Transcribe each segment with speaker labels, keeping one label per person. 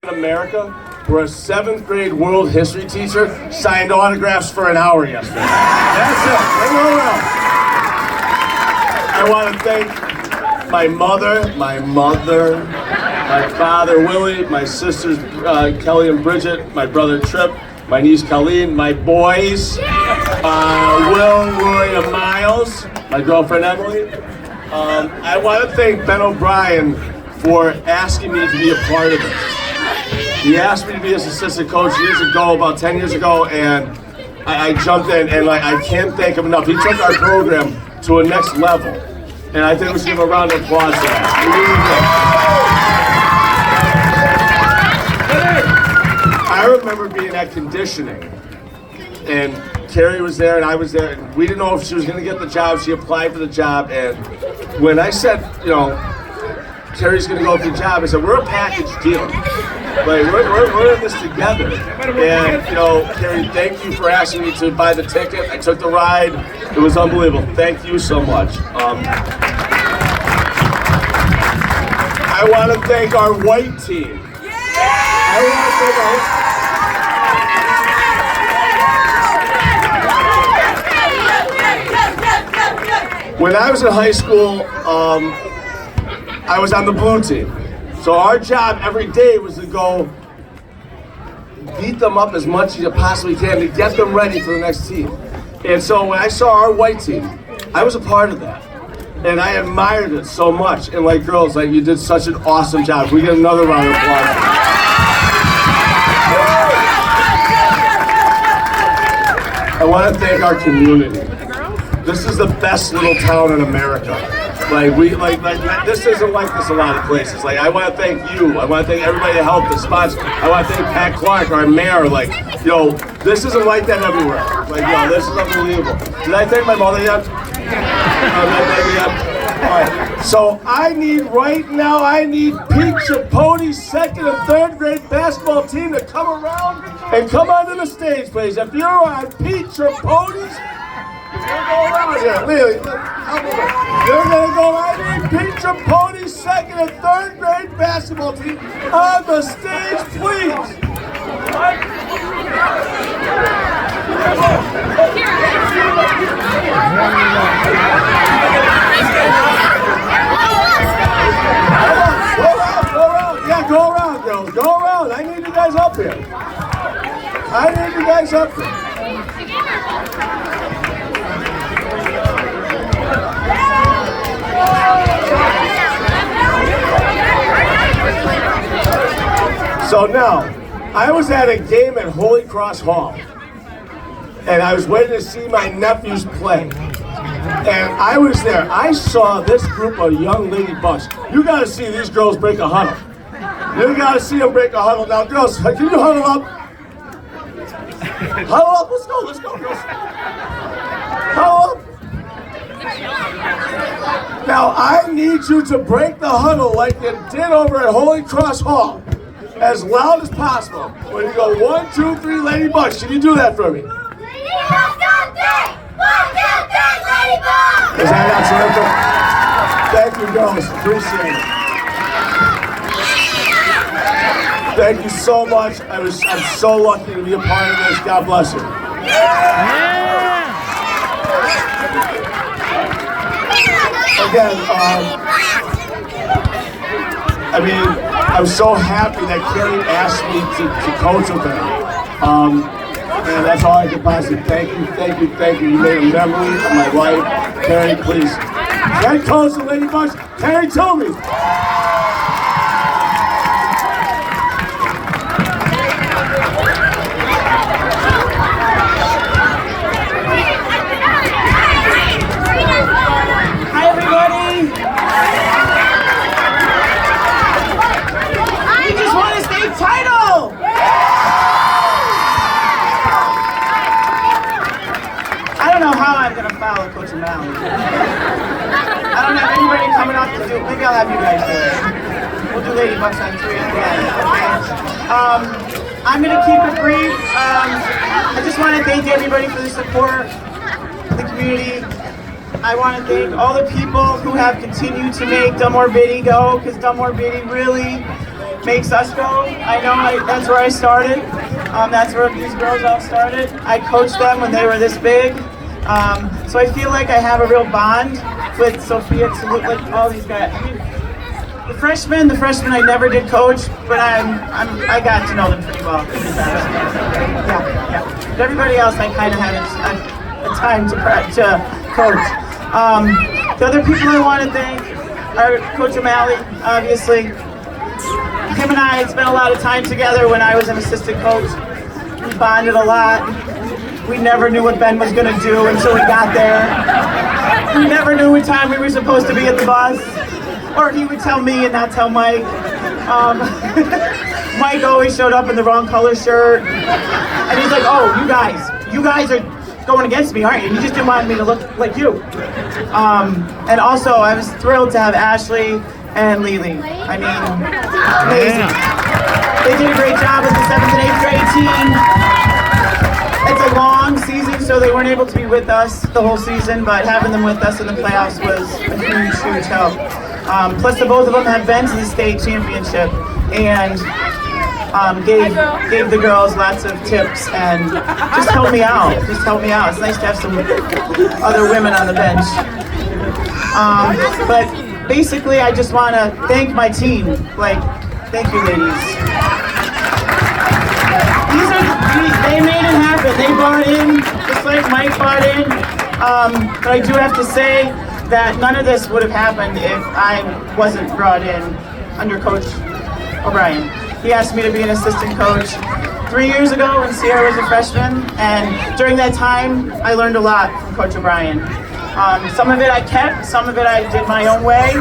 Speaker 1: in America where a 7th grade world history teacher signed autographs for an hour yesterday. That's it. I want to thank my mother, my father Willie, my sisters Kelly and Bridget, my brother Trip, my niece Colleen, my boys Will, Roy, and Miles, my girlfriend Emily. I want to thank Ben O'Brien for asking me to be a part of this. He asked me to be his assistant coach years ago, about 10 years ago, and I jumped in, and I can't thank him enough. He took our program to a next level, and I think we should give a round of applause for that. I remember being at conditioning, and Carrie was there, and I was there, and we didn't know if she was going to get the job. She applied for the job, and when I said, Carrie's going to go for the job, I said, we're a package deal. Like, we're in this together. And, Carrie, thank you for asking me to buy the ticket. I took the ride. It was unbelievable. Thank you so much. I want to thank our white team. When I was in high school, I was on the blue team. So our job every day was to go beat them up as much as you possibly can to get them ready for the next team. And so when I saw our white team, I was a part of that. And I admired it so much. And girls, you did such an awesome job. We get another round of applause. I want to thank our community. This is the best little town in America. This isn't like this a lot of places. I want to thank you. I want to thank everybody that helped, the sponsors. I want to thank Pat Clark, our mayor. This isn't like that everywhere. This is unbelievable. Did I thank my mother yet? All right. So I need Pete Chapone's 2nd and 3rd grade basketball team to come around and come onto the stage, please. If you're on Pete Chapone's, you're going to go around here. Lily, you're going to go right in. Pete Chapone's 2nd and 3rd grade basketball team on the stage, please. Go around. Yeah, go around, girls. Go around. I need you guys up here. So now, I was at a game at Holy Cross Hall, and I was waiting to see my nephews play. And I was there. I saw this group of young lady bucks. You got to see these girls break a huddle. You got to see them break a huddle. Now, girls, can you huddle up? Huddle up. Let's go, girls. Huddle up. Now, I need you to break the huddle like you did over at Holy Cross Hall, as loud as possible. When you go 1, 2, 3, Lady Bucks, can you do that for me? 1, 2, 3, Lady Bucks! Is that not terrific? Thank you, girls. Appreciate it. Thank you so much. I'm so lucky to be a part of this. God bless you. Again, I'm so happy that Carrie asked me to coach with her. And that's all I can possibly thank you. You made a memory of my life. Carrie, please. Head coach the Lady Bucks. Carrie, tell me.
Speaker 2: Coach O'Malley. I don't have anybody coming up to do it. Maybe I'll have you guys do it. We'll do Lady Bucks on 3 at the end. Okay. I'm going to keep it brief. I just want to thank everybody for the support, the community. I want to thank all the people who have continued to make Dunmore Biddy go, because Dunmore Biddy really makes us go. I know that's where I started. That's where these girls all started. I coached them when they were this big. So I feel like I have a real bond with Sophia, like all these guys. I mean, the freshmen I never did coach, but I got to know them pretty well. Yeah. But everybody else I kind of had a time to coach. The other people I want to thank are Coach O'Malley, obviously. Him and I had spent a lot of time together when I was an assistant coach. We bonded a lot. We never knew what Ben was going to do until we got there. We never knew what time we were supposed to be at the bus. Or he would tell me and not tell Mike. Mike always showed up in the wrong color shirt. And he's like, oh, you guys are going against me, aren't you? You just didn't want me to look like you. And also, I was thrilled to have Ashley and Lily. I mean, amazing. They did a great job with the 7th and 8th grade team. It's a long season, so they weren't able to be with us the whole season, but having them with us in the playoffs was a huge, huge help. Plus, the both of them have been to the state championship and gave the girls lots of tips and just helped me out. It's nice to have some other women on the bench. But basically, I just want to thank my team. Like, thank you, ladies. They made it happen. They bought in, just like Mike bought in. But I do have to say that none of this would have happened if I wasn't brought in under Coach O'Brien. He asked me to be an assistant coach 3 years ago when Sierra was a freshman, and during that time, I learned a lot from Coach O'Brien. Some of it I kept, some of it I did my own way,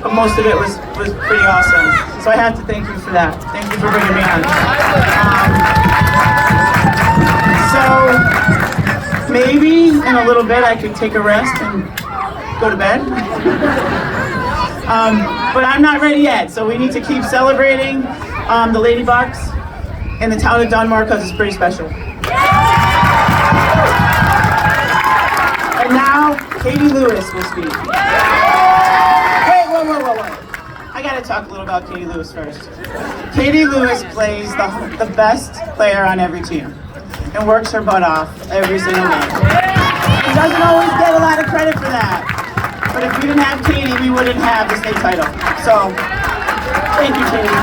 Speaker 2: but most of it was pretty awesome. So I have to thank you for that. Thank you for bringing me on. So maybe in a little bit I could take a rest and go to bed. But I'm not ready yet, so we need to keep celebrating the Lady Bucks in the town of Dunmore because it's pretty special. And now, Katie Lewis will speak. Wait, whoa. I gotta talk a little about Katie Lewis first. Katie Lewis plays the best player on every team and works her butt off every single game. She doesn't always get a lot of credit for that. But if we didn't have Katie, we wouldn't have the state title. So, thank you, Katie.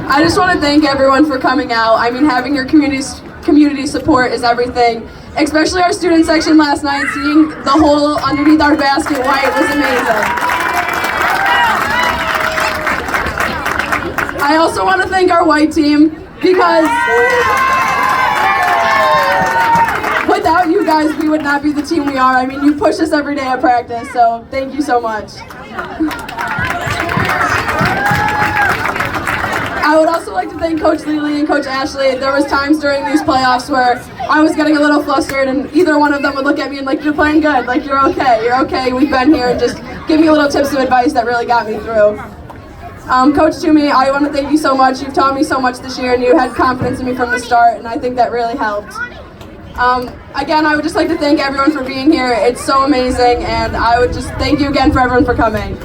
Speaker 3: I just want to thank everyone for coming out. I mean, having your community support is everything. Especially our student section last night, seeing the hole underneath our basket white was amazing. I also want to thank our white team because without you guys, we would not be the team we are. I mean, you push us every day at practice, so thank you so much. I would also like to thank Coach Lily and Coach Ashley. There was times during these playoffs where I was getting a little flustered and either one of them would look at me and like, you're playing good, like you're okay, we've been here, and just give me little tips of advice that really got me through. Coach Toomey, I want to thank you so much. You've taught me so much this year and you had confidence in me from the start, and I think that really helped. Again, I would just like to thank everyone for being here. It's so amazing, and I would just thank you again for everyone for coming.